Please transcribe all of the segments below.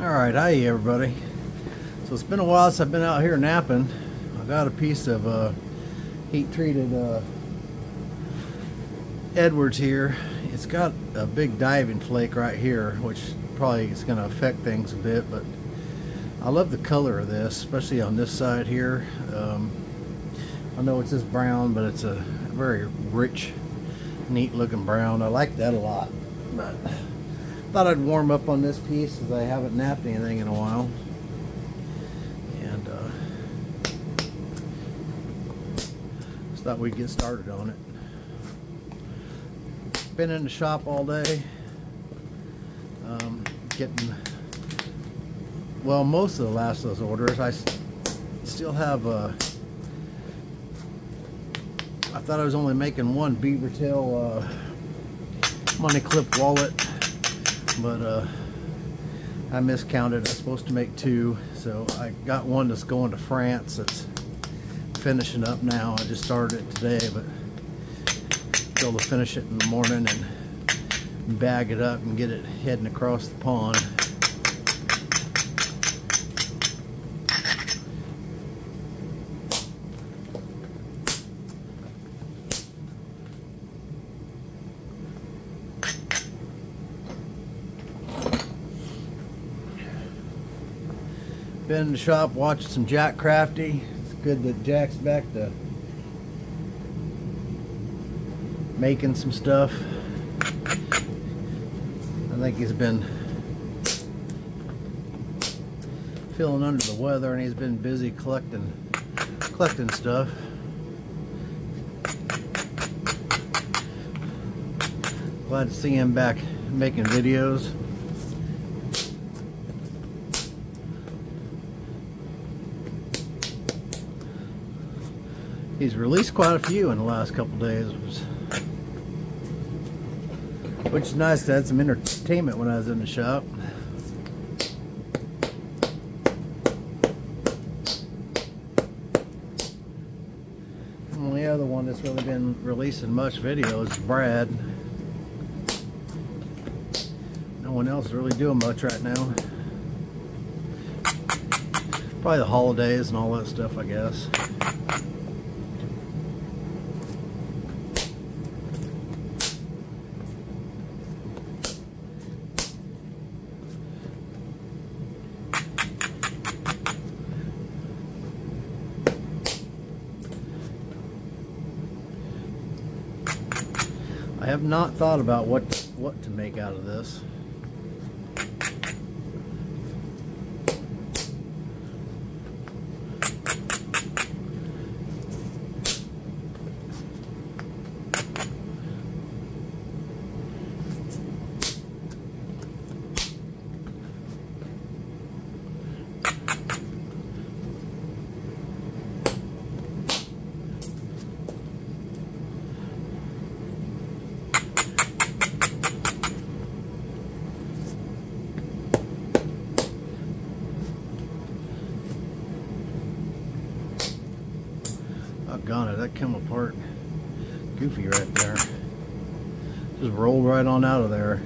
Alright, hi everybody. So it's been a while since I've been out here napping. I got a piece of heat treated Edwards here. It's got a big diving flake right here, which probably is going to affect things a bit, but I love the color of this, especially on this side here. I know it's just brown, but it's a very rich, neat looking brown. I like that a lot. But thought I'd warm up on this piece as I haven't napped anything in a while. And just thought we'd get started on it. Been in the shop all day, getting, well, most of the last of those orders. I still have I thought I was only making one beaver tail money clip wallet, but I miscounted. I was supposed to make two, so I got one that's going to France. That's finishing up now. I just started it today, but be able to finish it in the morning and bag it up and get it heading across the pond. Been in the shop watching some Jack Crafty. It's good that Jack's back to making some stuff. I think he's been feeling under the weather and he's been busy collecting stuff. Glad to see him back making videos. He's released quite a few in the last couple days, which is nice to have some entertainment when I was in the shop. The only other one that's really been releasing much videos is Brad. No one else is really doing much right now. Probably the holidays and all that stuff, I guess. I have not thought about what to make out of this. Doggone it, that came apart goofy right there. Just rolled right on out of there.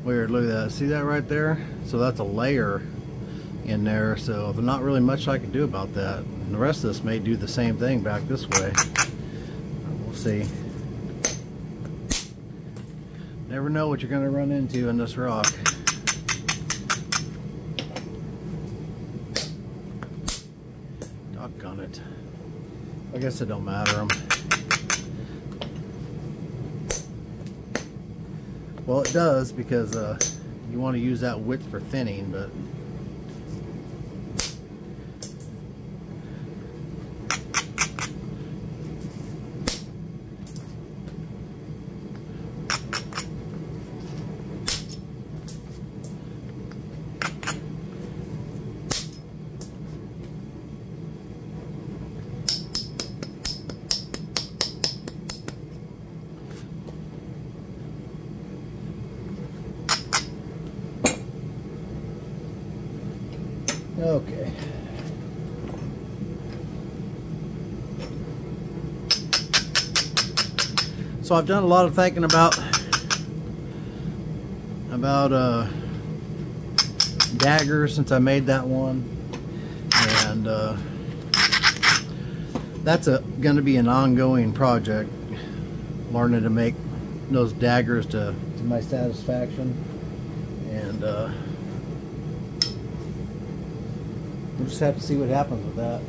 Weird, look at that. See that right there? So that's a layer in there, so there's not really much I can do about that. And the rest of this may do the same thing back this way. We'll see. Never know what you're going to run into in this rock. Doggone it. I guess it don't matter. Well, it does, because you want to use that width for thinning, but Okay. So I've done a lot of thinking about daggers since I made that one, and that's going to be an ongoing project, learning to make those daggers to my satisfaction, and we'll just have to see what happens with that.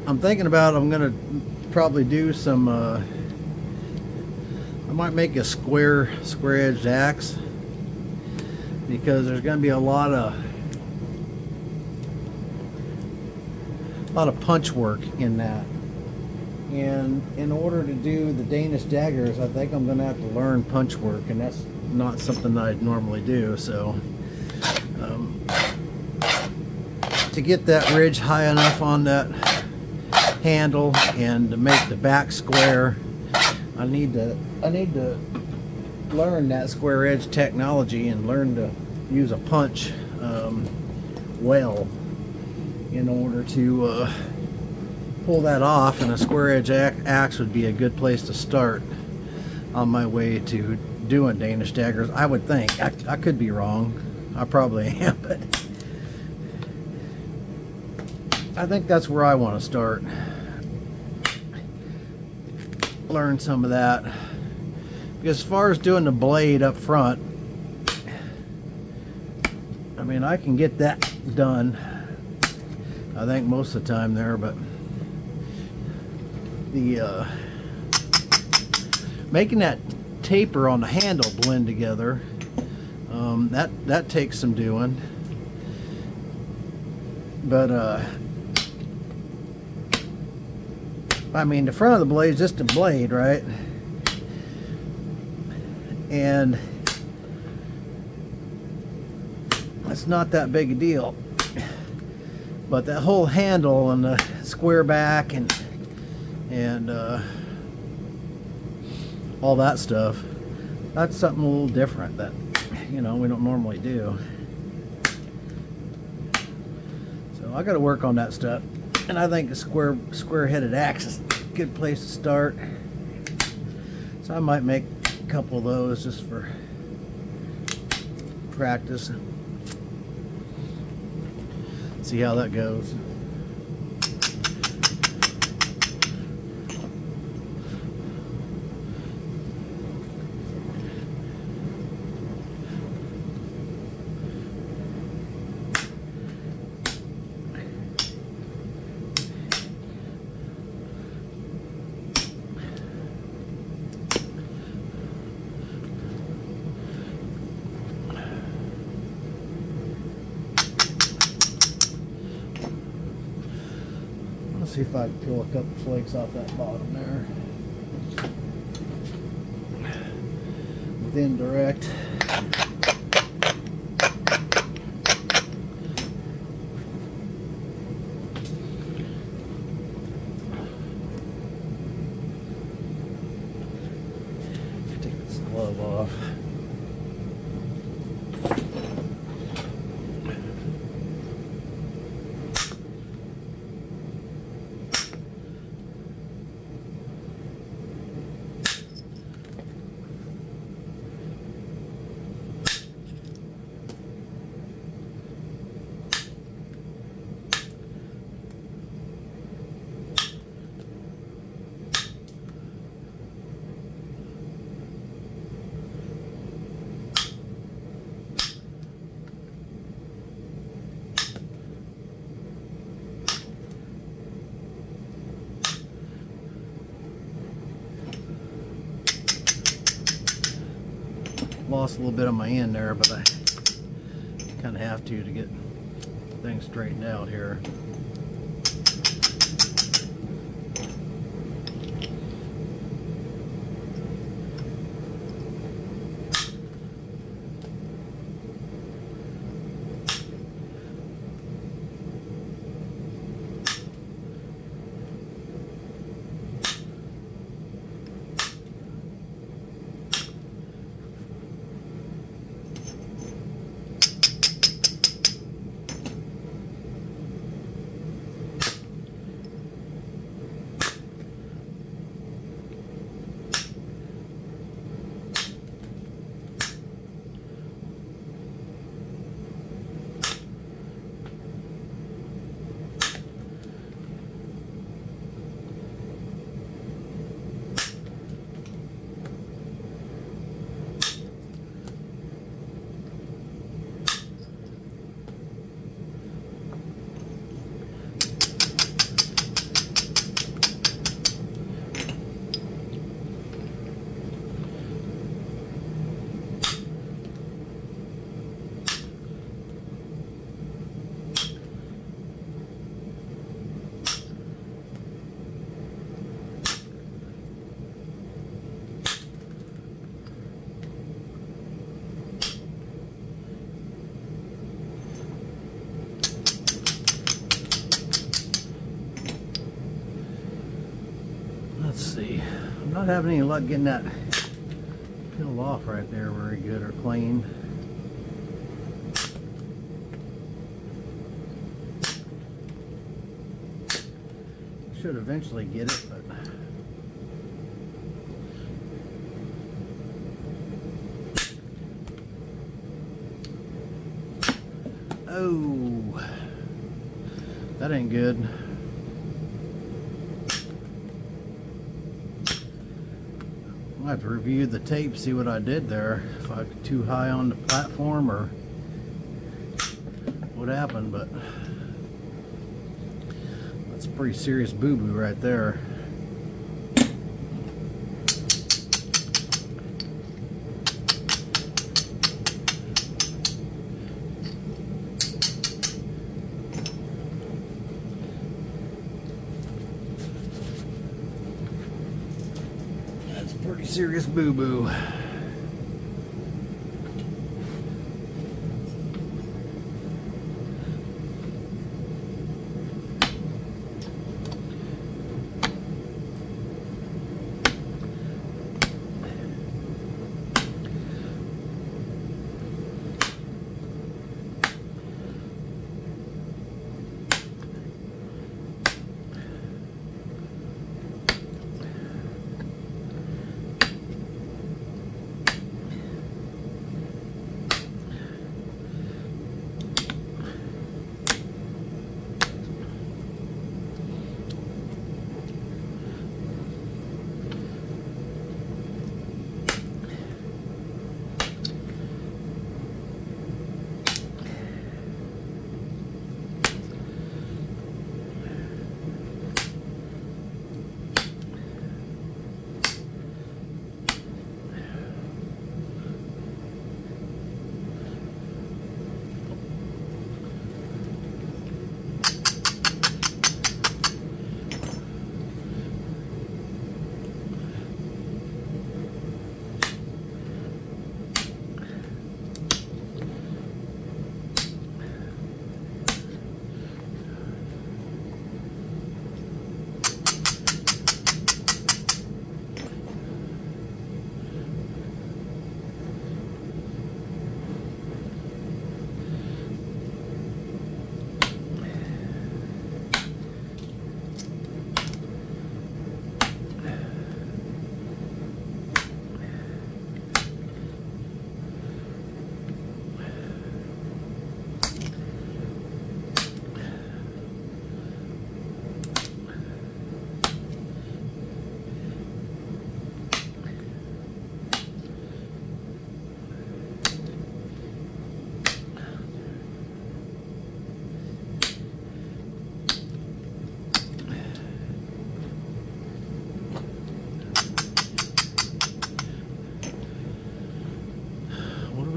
I'm thinking about, I'm going to probably do some I might make a square edged axe, because there's going to be a lot of punch work in that, and in order to do the Danish daggers I think I'm going to have to learn punch work, and that's not something that I'd normally do. So to get that ridge high enough on that handle and to make the back square, I need to learn that square edge technology and learn to use a punch well in order to pull that off, and a square edge axe would be a good place to start on my way to doing Danish daggers, I would think. I could be wrong, I probably am, but I think that's where I want to start. Learn some of that, because as far as doing the blade up front, I mean, I can get that done I think most of the time there, but the making that taper on the handle blend together, that takes some doing. But I mean, the front of the blade is just a blade, right? And it's not that big a deal. But that whole handle and the square back and all that stuff, that's something a little different that, you know, we don't normally do. So I got to work on that stuff, and I think a square-headed axe is a good place to start. So I might make a couple of those just for practice. See how that goes. See if I can peel a couple flakes off that bottom there with indirect. Take this glove off. Lost a little bit on my end there, but I kind of have to get things straightened out here. Not having any luck getting that peeled off right there very good or clean. Should eventually get it, but oh, that ain't good. I'll have to review the tape, see what I did there, if I got too high on the platform or what happened, but that's a pretty serious boo-boo right there. Pretty serious boo-boo.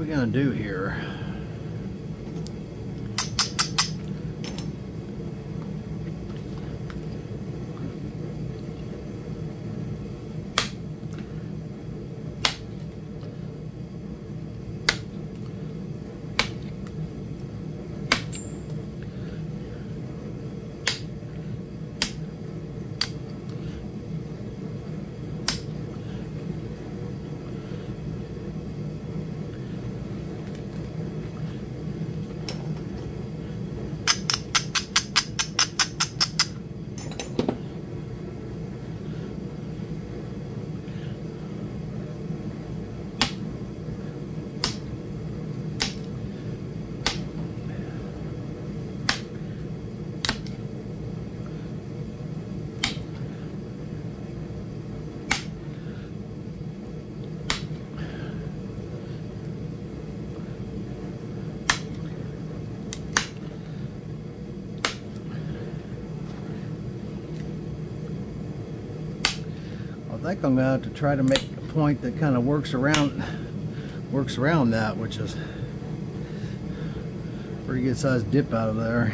Gonna do here. I think I'm gonna have to try to make a point that kind of works around that, which is a pretty good sized dip out of there.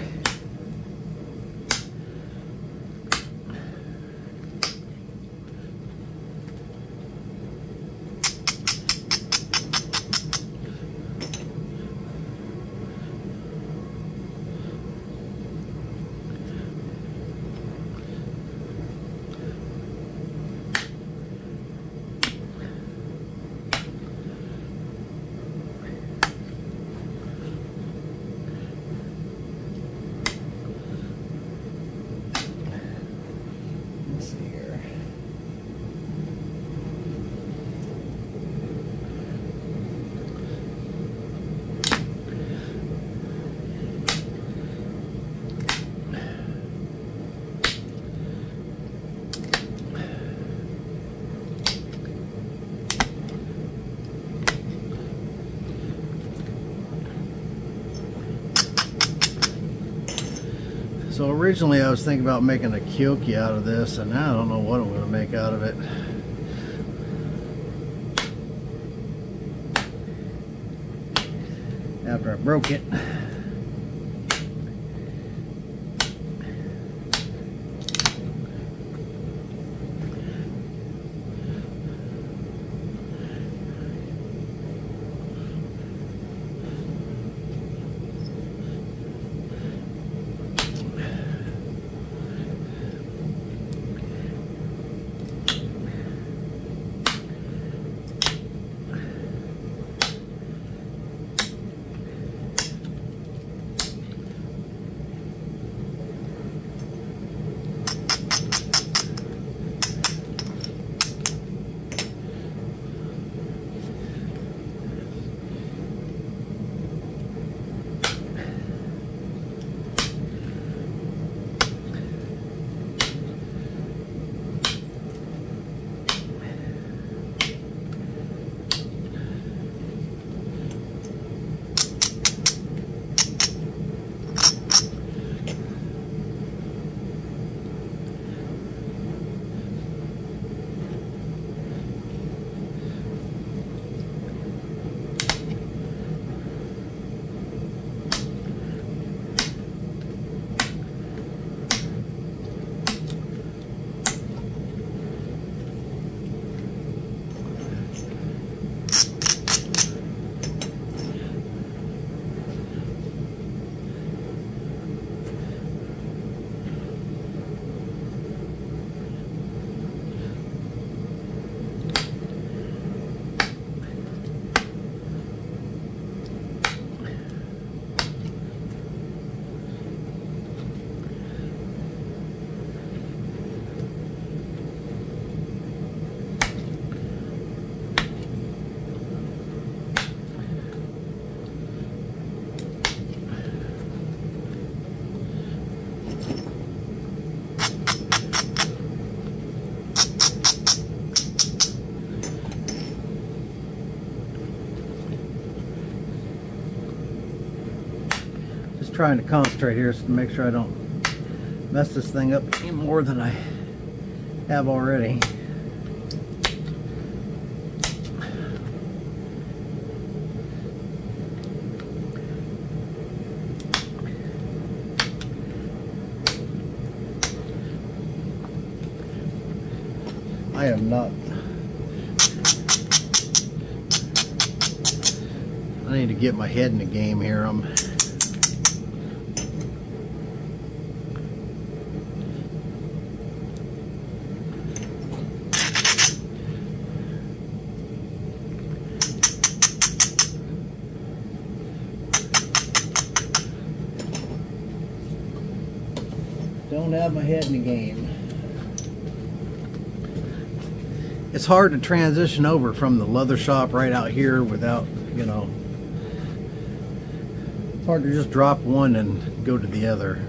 So originally I was thinking about making a kyoki out of this, and now I don't know what I'm going to make out of it. After I broke it. Trying to concentrate here to make sure I don't mess this thing up any more than I have already. I am not. I need to get my head in the game here. Don't have my head in the game. It's hard to transition over from the leather shop right out here without, you know, it's hard to just drop one and go to the other.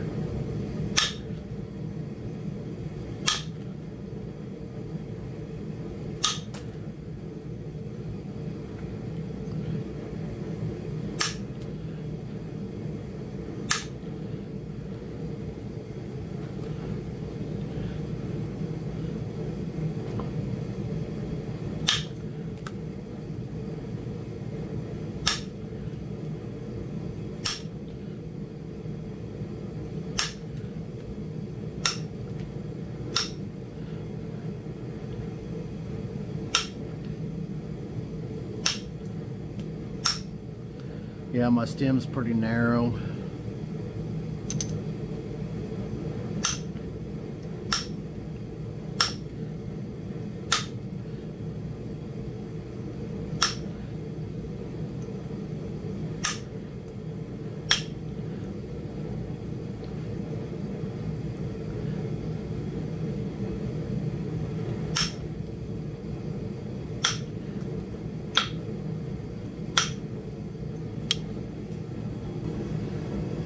Yeah, my stem's pretty narrow.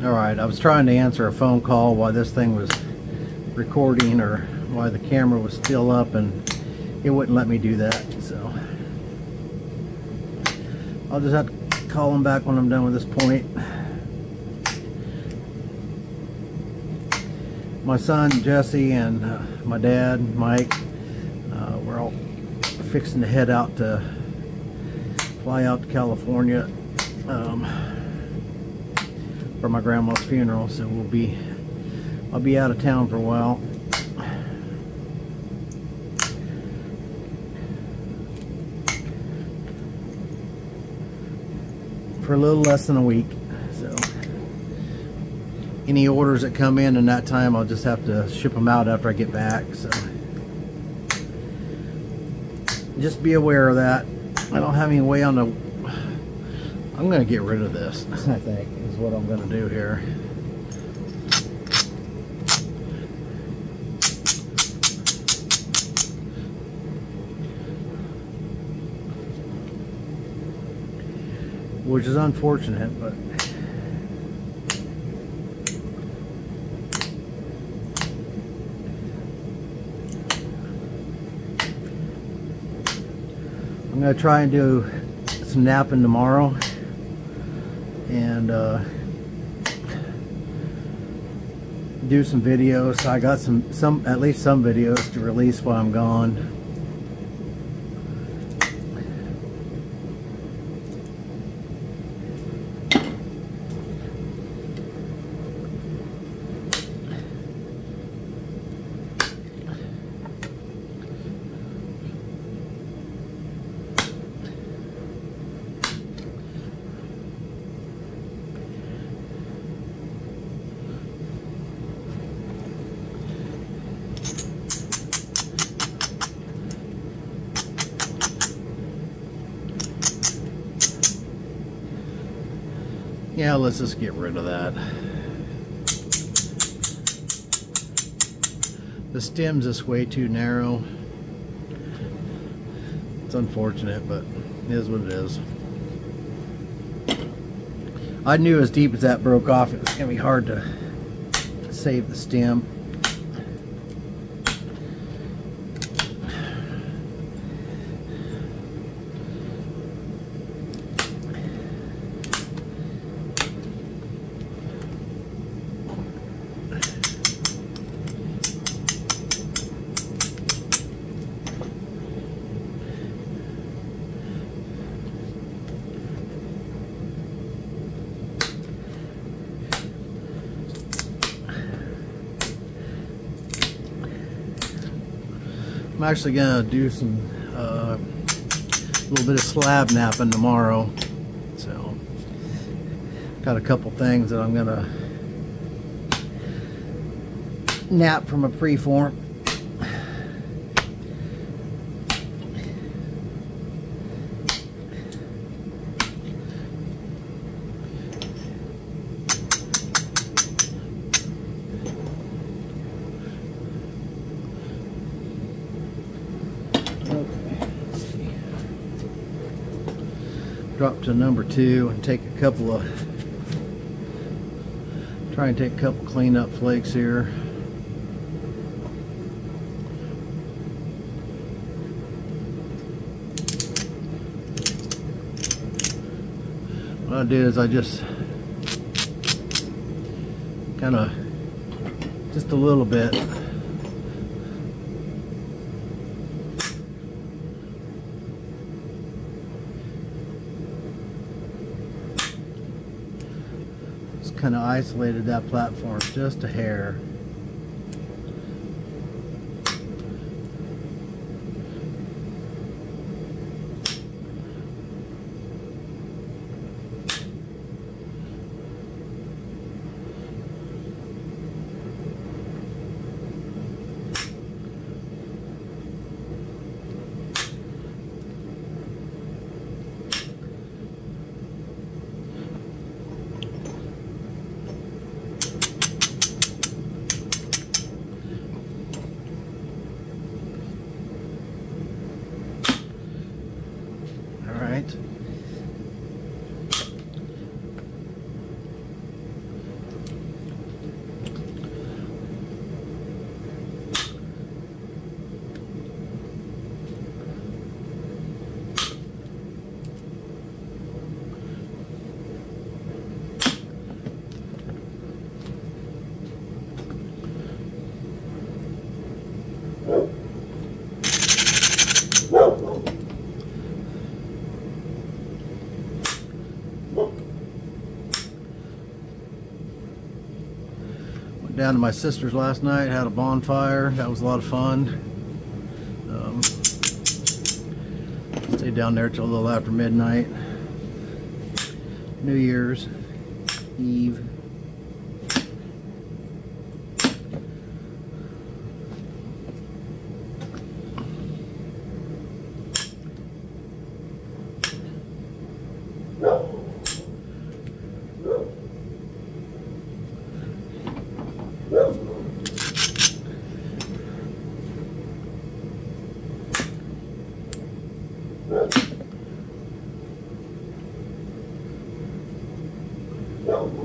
Alright, I was trying to answer a phone call while this thing was recording, or while the camera was still up, and it wouldn't let me do that, so I'll just have to call them back when I'm done with this point. my son Jesse and my dad Mike, we're all fixing to head out to fly out to California for my grandma's funeral. So I'll be out of town for a while. For a little less than a week. So any orders that come in that time, I'll just have to ship them out after I get back. So just be aware of that. I don't have any way on the... I'm going to get rid of this, I think, is what I'm going to do here. Which is unfortunate, but I'm going to try and do some napping tomorrow, and do some videos. I got at least some videos to release while I'm gone. Yeah, let's just get rid of that. The stem's just way too narrow. It's unfortunate, but it is what it is. I knew as deep as that broke off, it was going to be hard to save the stem. I'm actually gonna do some little bit of slab napping tomorrow. So got a couple things that I'm gonna nap from a preform. Drop to number 2 and take a couple of, try and take a couple cleanup flakes here. What I do is I just kind of, just a little bit, kind of isolated that platform just a hair. down to my sister's last night, had a bonfire. That was a lot of fun. Stayed down there till a little after midnight. New Year's Eve.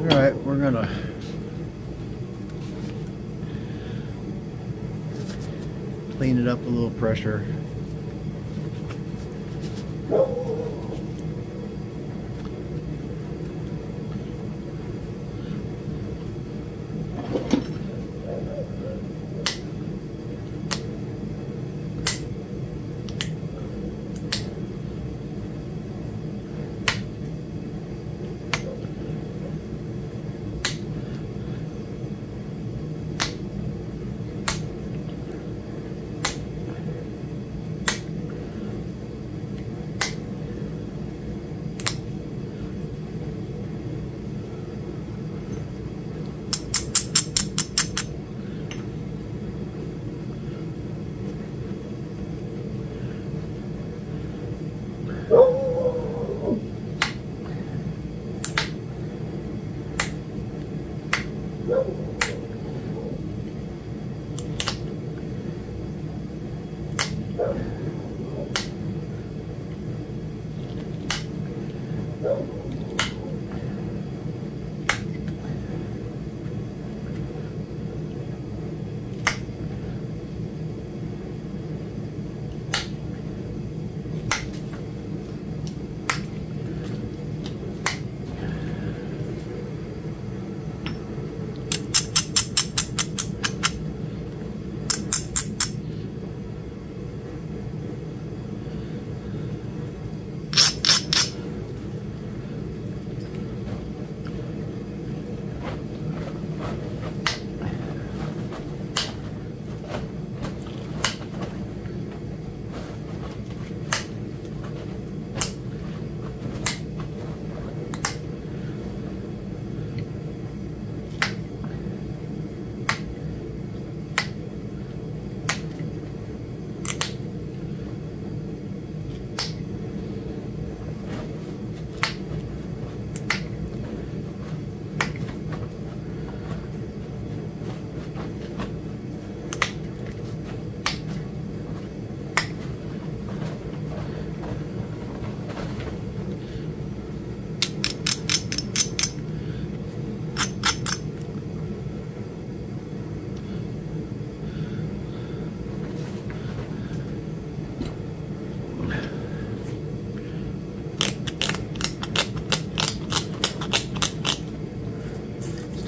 Alright, we're gonna clean it up a little pressure.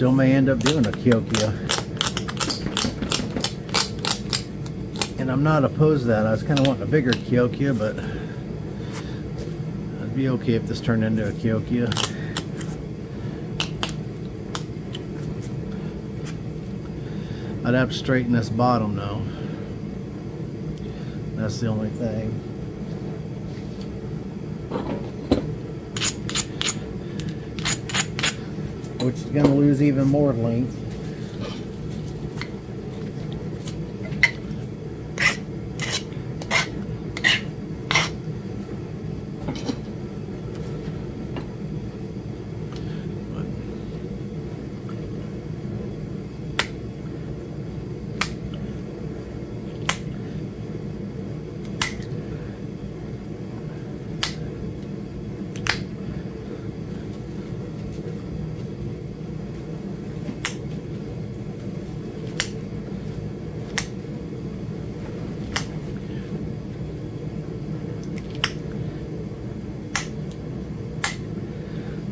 Still may end up doing a Kyokia. And I'm not opposed to that. I was kind of wanting a bigger Kyokia, but I'd be okay if this turned into a Kyokia. I'd have to straighten this bottom though. That's the only thing. Which is going to lose even more length.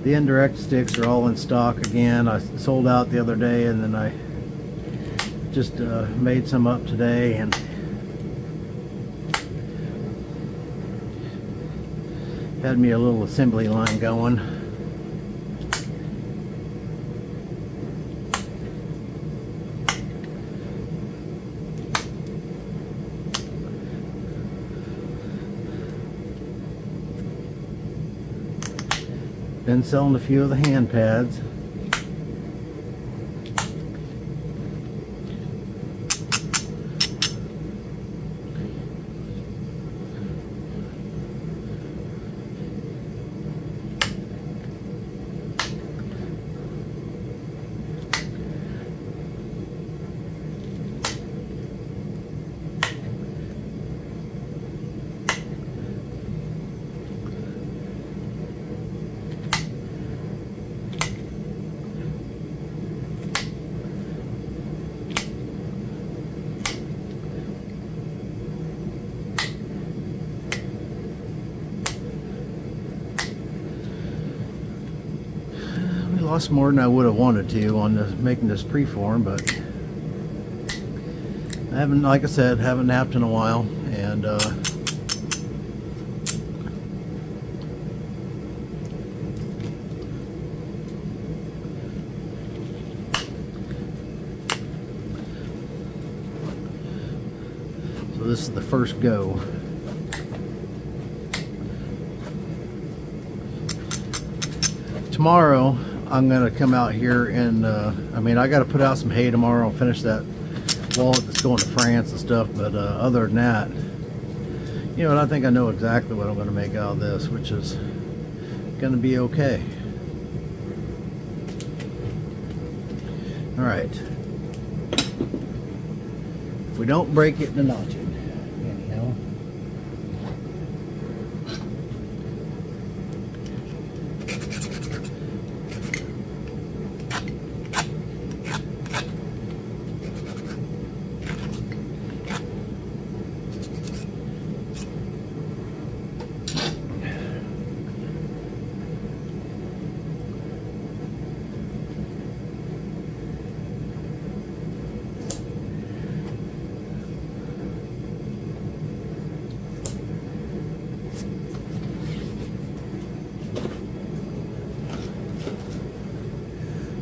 The indirect sticks are all in stock again. I sold out the other day, and then I just made some up today, and had me a little assembly line going. Been selling a few of the hand pads. Lost more than I would have wanted to on making this preform, but I haven't, like I said, haven't napped in a while, and so this is the first go. Tomorrow I'm gonna come out here and I mean, I got to put out some hay tomorrow and finish that wallet that's going to France and stuff, but other than that, you know, and I think I know exactly what I'm going to make out of this, which is going to be okay. All right, if we don't break it, then notch it anyhow.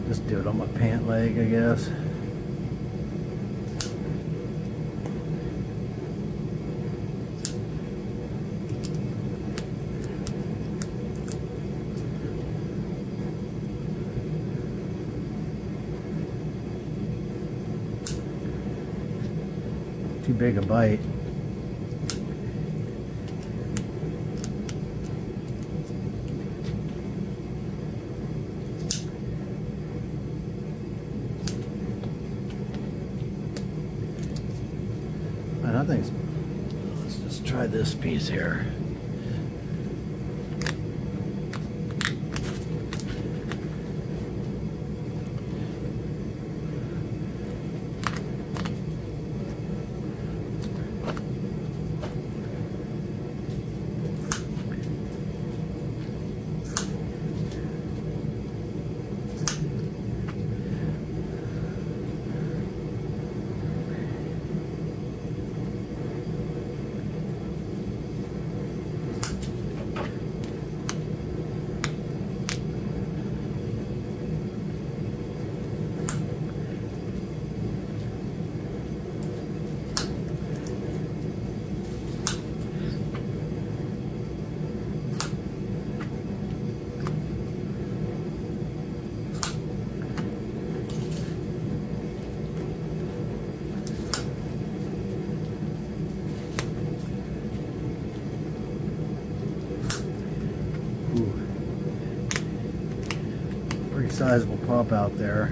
Just do it on my pant leg, I guess. Too big a bite. And I think, let's just try this piece here. Pretty sizable pop out there.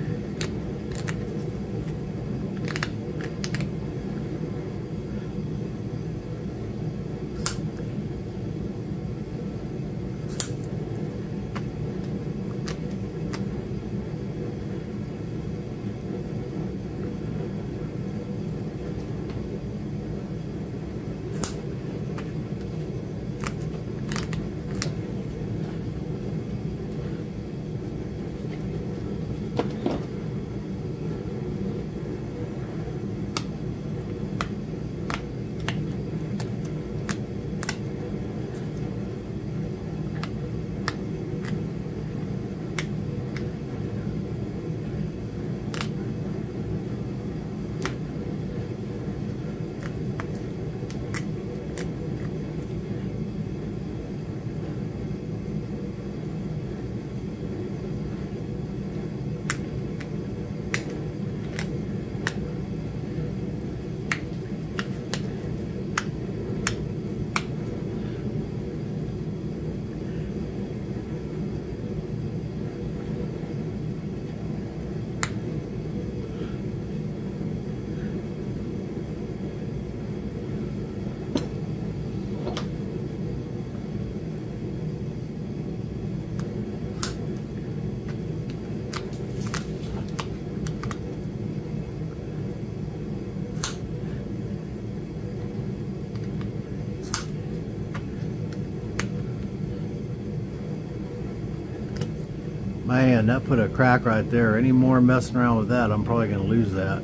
man, that put a crack right there. Any more messing around with that, I'm probably going to lose that.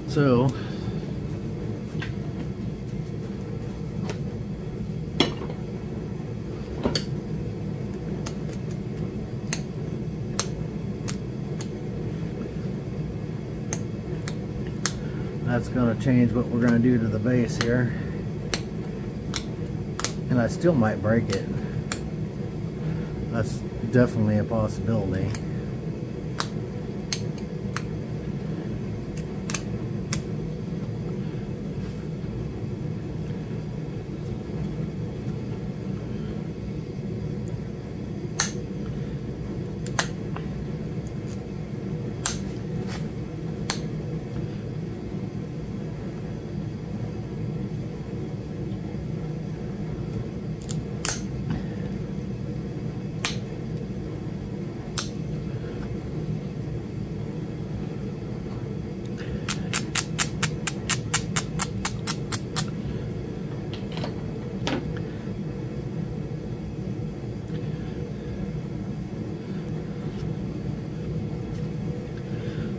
So that's going to change what we're going to do to the base here, and I still might break it. That's definitely a possibility.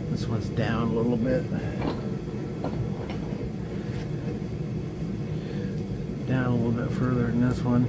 This one's down a little bit. Down a little bit further than this one.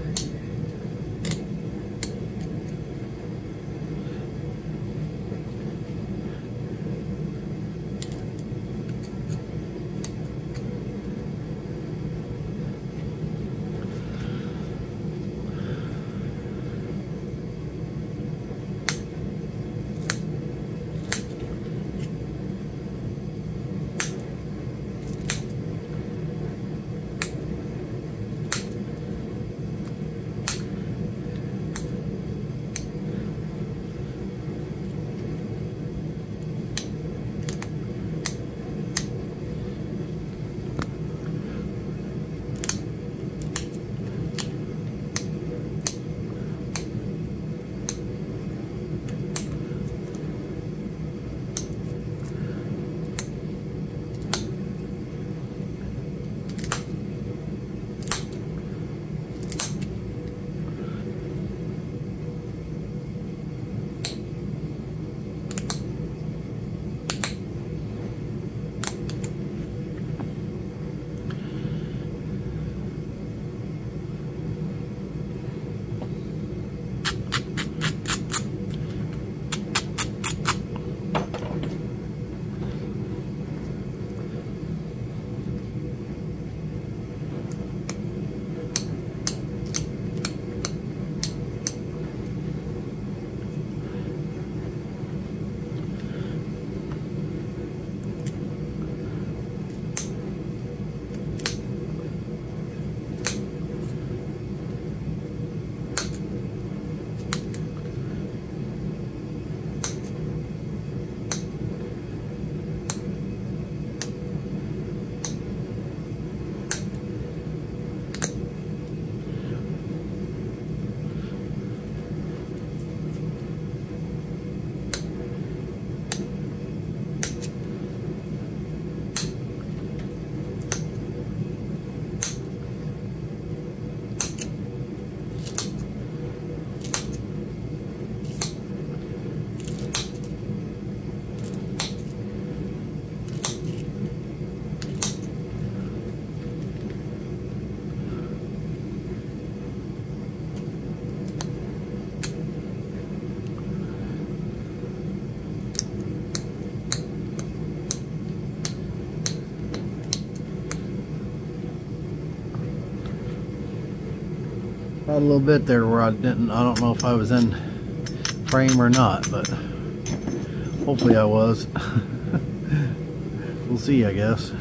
A little bit there where I don't know if I was in frame or not, but hopefully I was. We'll see, I guess.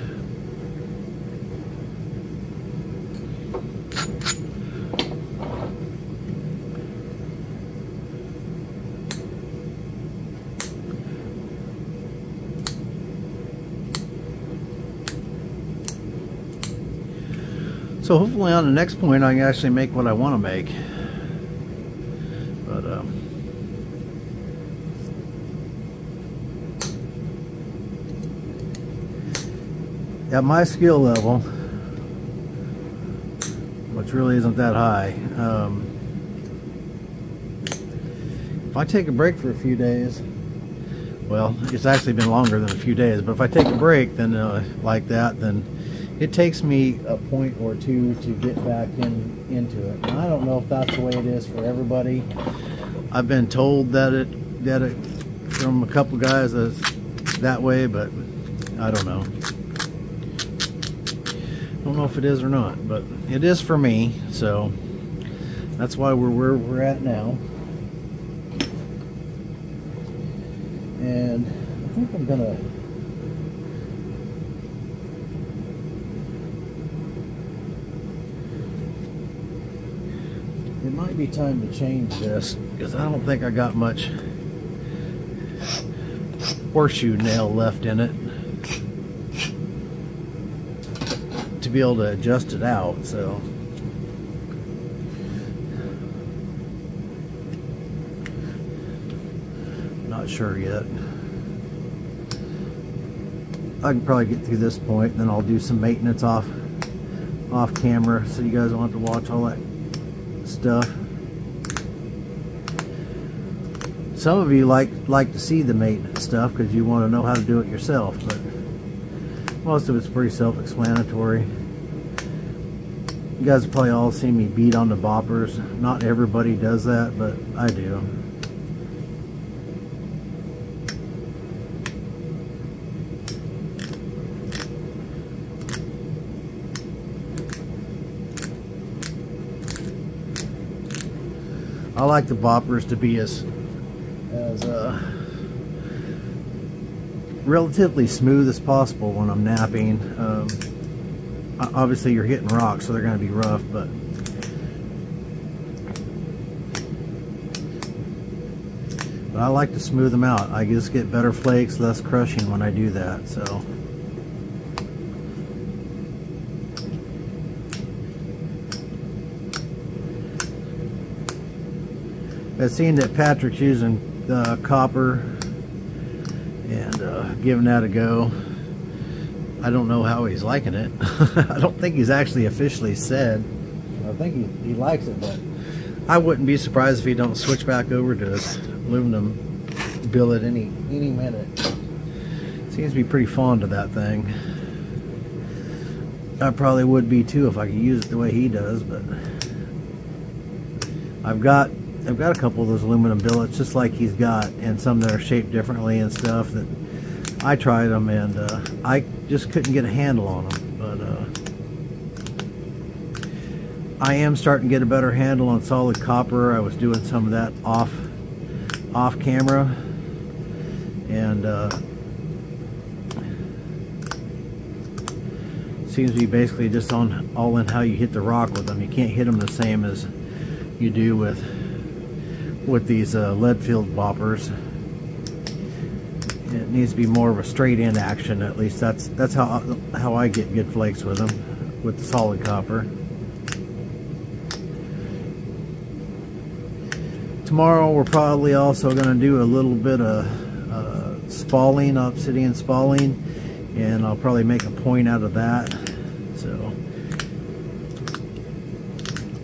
So hopefully on the next point I can actually make what I want to make. But at my skill level, which really isn't that high. If I take a break for a few days, well, it's actually been longer than a few days, but if I take a break then like that, then it takes me a point or two to get back into it. And I don't know if that's the way it is for everybody. I've been told that it from a couple guys that's that way, but I don't know. I don't know if it is or not, but it is for me, so that's why we're where we're at now. And I think I'm gonna it might be time to change this, because I don't think I got much horseshoe nail left in it to be able to adjust it out, so not sure yet. I can probably get through this point, and then I'll do some maintenance off camera, so you guys don't have to watch all that stuff. Some of you like to see the maintenance stuff because you want to know how to do it yourself, but most of it's pretty self-explanatory. You guys have probably all seen me beat on the boppers. Not everybody does that, but I do. I like the boppers to be as relatively smooth as possible when I'm napping. Obviously you're hitting rocks, so they're going to be rough, but I like to smooth them out. I just get better flakes, less crushing when I do that, so. I've seen that Patrick's using copper and giving that a go. I don't know how he's liking it. I don't think he's actually officially said. I think he likes it, but I wouldn't be surprised if he don't switch back over to his aluminum billet any minute. Seems to be pretty fond of that thing. I probably would be too if I could use it the way he does, but I've got a couple of those aluminum billets just like he's got, and some that are shaped differently and stuff that I tried them, and I just couldn't get a handle on them. But I am starting to get a better handle on solid copper. I was doing some of that off camera, and seems to be basically just all in how you hit the rock with them. You can't hit them the same as you do with these lead-filled boppers. It needs to be more of a straight in action. At least that's how I get good flakes with them, with the solid copper. Tomorrow we're probably also going to do a little bit of spalling, obsidian spalling, and I'll probably make a point out of that. So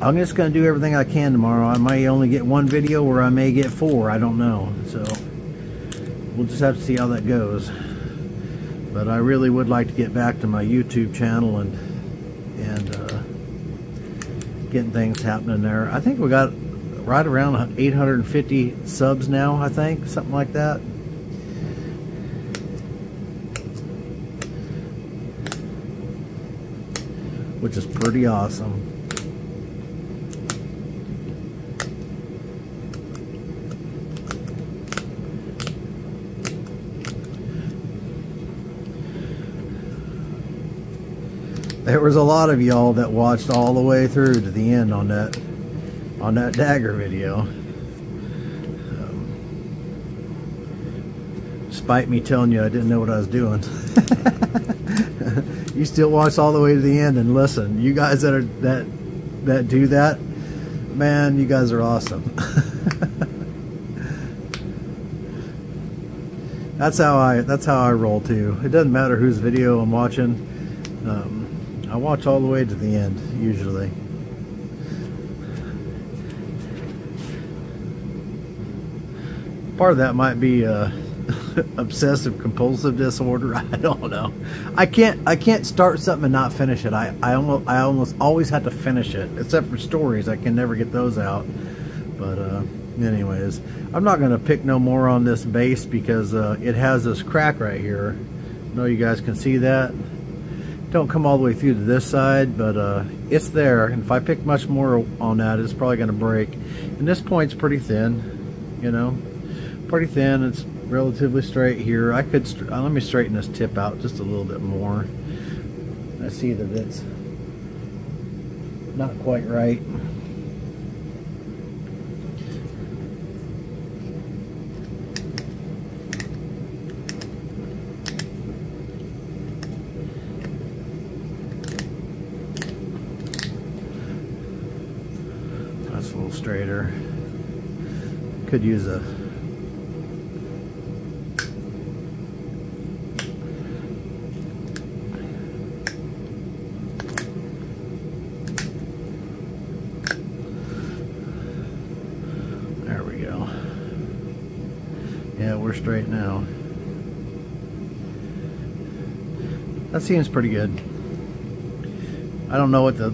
I'm just going to do everything I can tomorrow. I may only get one video, or I may get 4. I don't know. So we'll just have to see how that goes. But I really would like to get back to my YouTube channel and getting things happening there. I think we got right around 850 subs now, I think, something like that. Which is pretty awesome. There was a lot of y'all that watched all the way through to the end on that dagger video. Despite me telling you I didn't know what I was doing. You still watch all the way to the end and listen. You guys that do that, man, you guys are awesome. That's how I roll too. It doesn't matter whose video I'm watching. I watch all the way to the end usually. Part of that might be obsessive compulsive disorder. I don't know. I can't start something and not finish it. I almost always have to finish it, except for stories. I can never get those out. But anyways, I'm not gonna pick no more on this base because it has this crack right here. I know you guys can see that. Don't come all the way through to this side, but it's there, and if I pick much more on that, it's probably gonna break. And this point's pretty thin, you know, pretty thin. It's relatively straight here. I could let me straighten this tip out just a little bit more. I see that it's not quite right. That's a little straighter. Could use a yeah, we're straight now. That seems pretty good. I don't know what the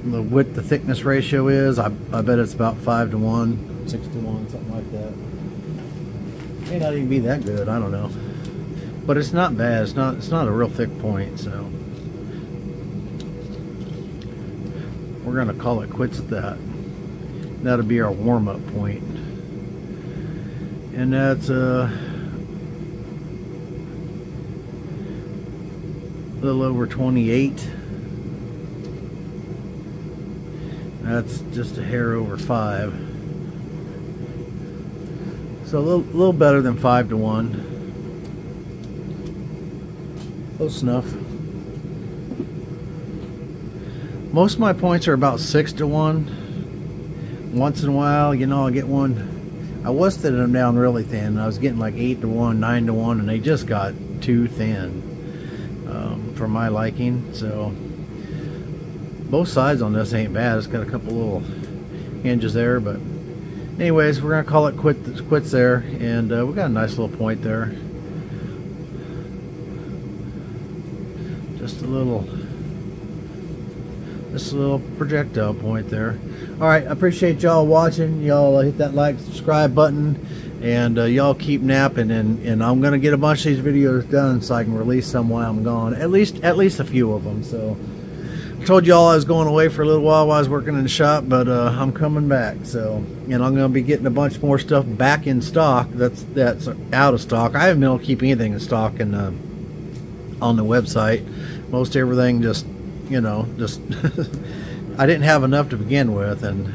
width to thickness ratio is. I bet it's about 5 to 1, 6 to 1, something like that. May not even be that good. I don't know. But it's not bad. It's not a real thick point. So we're gonna call it quits at that. That'll be our warm-up point. And that's a little over 28. That's just a hair over 5. So a little better than 5 to 1. Close enough. Most of my points are about 6 to 1. Once in a while, you know, I'll get one. I was thinning them down really thin. I was getting like 8 to 1, 9 to 1, and they just got too thin for my liking. So both sides on this ain't bad. It's got a couple little hinges there, but anyways, we're gonna call it quits there, and we got a nice little point there. Just a little projectile point there. All right, I appreciate y'all watching. Y'all hit that like, subscribe button, and y'all keep napping. And I'm gonna get a bunch of these videos done so I can release some while I'm gone. At least a few of them. So I told y'all I was going away for a little while I was working in the shop, but I'm coming back. So, and I'm gonna be getting a bunch more stuff back in stock. That's out of stock. I haven't been able to keep anything in stock on the website. Most everything just, you know, just I didn't have enough to begin with, and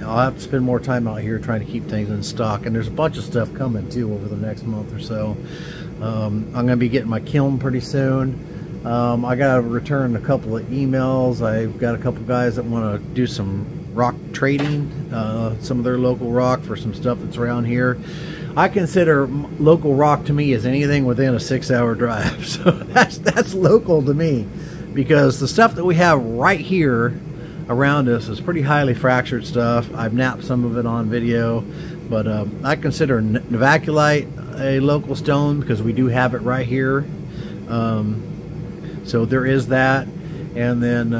I'll have to spend more time out here trying to keep things in stock. And there's a bunch of stuff coming too over the next month or so. I'm gonna be getting my kiln pretty soon. I gotta return a couple of emails. I've got a couple guys that want to do some rock trading, some of their local rock for some stuff that's around here. I consider local rock to me as anything within a 6-hour drive. So that's local to me, because the stuff that we have right here around us is pretty highly fractured stuff. I've napped some of it on video, but I consider Novaculite a local stone because we do have it right here. So there is that, and then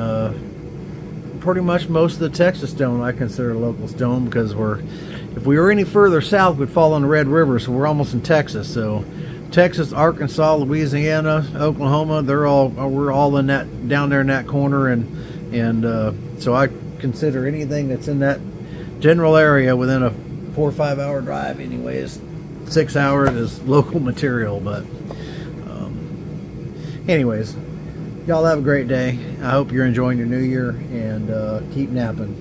pretty much most of the Texas stone I consider a local stone, because if we were any further south, we'd fall on the Red River, so we're almost in Texas. So Texas, Arkansas, Louisiana, Oklahoma, we're all in that, down there in that corner, and so I consider anything that's in that general area within a 4 or 5 hour drive anyways. 6 hours is local material. But anyways, y'all have a great day. I hope you're enjoying your new year, and keep napping.